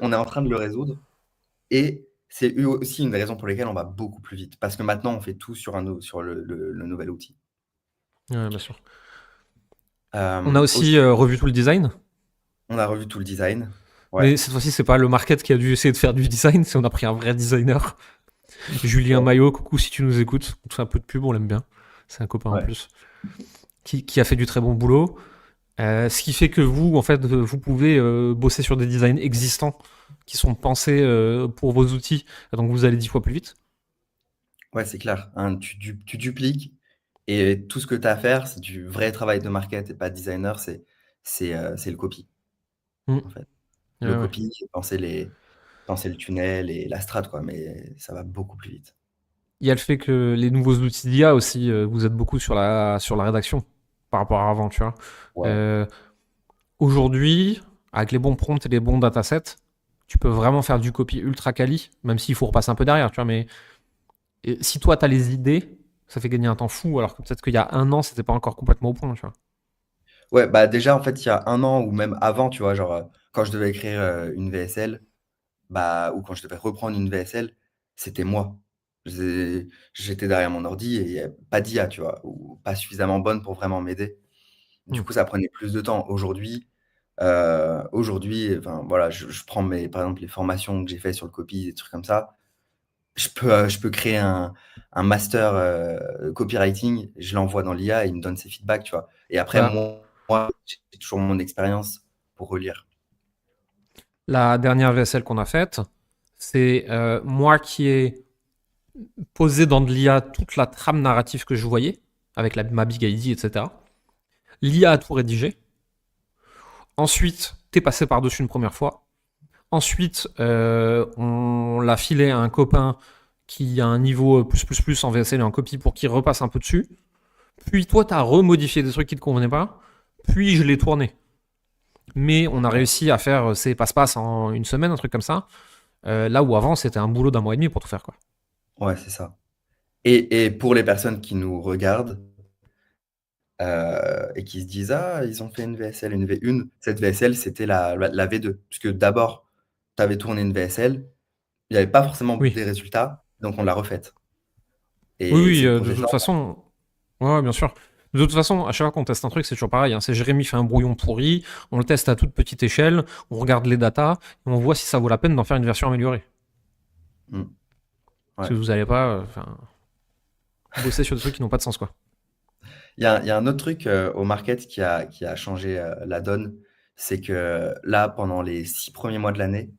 On est en train de le résoudre et c'est aussi une des raisons pour lesquelles on va beaucoup plus vite. Parce que maintenant, on fait tout sur sur le nouvel outil. Ouais, bien sûr. On a Aussi, aussi revu tout le design, on a revu tout le design. Ouais. mais cette fois-ci, c'est pas le market qui a dû essayer de faire du design, c'est on a pris un vrai designer. Julien Ouais. Maillot, coucou si tu nous écoutes. On te fait un peu de pub, on l'aime bien. C'est un copain en Ouais. plus. Qui a fait du très bon boulot. Ce qui fait que vous, en fait, vous pouvez bosser sur des designs existants qui sont pensés pour vos outils, donc vous allez 10 fois plus vite. Ouais, c'est clair, hein, tu dupliques et tout ce que tu as à faire, c'est du vrai travail de market et pas de designer, c'est le copy, Mm. en fait. Le Ouais, ouais. copy, penser le tunnel et la strat, quoi, mais ça va beaucoup plus vite. Il y a le fait que les nouveaux outils d'IA aussi vous aident beaucoup sur la rédaction par rapport à avant, tu vois. Ouais. Euh, Aujourd'hui, avec les bons prompts et les bons datasets, tu peux vraiment faire du copy ultra quali, même s'il faut repasser un peu derrière, tu vois. Mais si toi, tu as les idées, ça fait gagner un temps fou, alors que peut-être qu'il y a un an, c'était pas encore complètement au point, tu vois. Ouais, bah, déjà, en fait, il y a 1 an ou même avant, tu vois, genre, quand je devais écrire, une VSL, bah, ou quand je devais reprendre une VSL, c'était moi. J'étais derrière mon ordi et il y a pas d'IA, tu vois? Ou pas suffisamment bonne pour vraiment m'aider. Du Hmm. coup, ça prenait plus de temps. Aujourd'hui, enfin, voilà, je prends par exemple, les formations que j'ai fait sur le copy, des trucs comme ça. Je peux créer un master, copywriting, je l'envoie dans l'IA et il me donne ses feedbacks, tu vois? Et après, Bah, moi, j'ai toujours mon expérience pour relire. la dernière VSL qu'on a faite, c'est moi qui ai posé dans de l'IA toute la trame narrative que je voyais, avec ma big ID, etc. L'IA a tout rédigé. Ensuite, t'es passé par-dessus une première fois. Ensuite, on l'a filé à un copain qui a un niveau plus en VSL et en copie pour qu'il repasse un peu dessus. Puis toi, t'as remodifié des trucs qui te convenaient pas. Puis je l'ai tourné. Mais on a Ouais, réussi à faire ces passe-passe en une semaine, un truc comme ça. Là où avant, c'était un boulot d'un mois et demi pour tout faire, quoi. ouais, c'est ça. Et pour les personnes qui nous regardent, et qui se disent: «Ah, ils ont fait une VSL, une V1». Cette VSL, c'était la V2. Puisque d'abord, tu avais tourné une VSL, il y avait pas forcément Oui. des résultats, donc on l'a refaite Oui, et oui, c'est le de toute process-là. façon. Ouais, bien sûr. De toute façon, à chaque fois qu'on teste un truc, c'est toujours pareil, hein. C'est Jérémy fait un brouillon pourri, on le teste à toute petite échelle, on regarde les datas, et on voit si ça vaut la peine d'en faire une version améliorée. Mmh, Parce ouais. que vous n'allez pas bosser sur des trucs qui n'ont pas de sens, quoi. Il y a un autre truc, au market qui a changé, la donne. C'est que là, pendant les 6 premiers mois de l'année,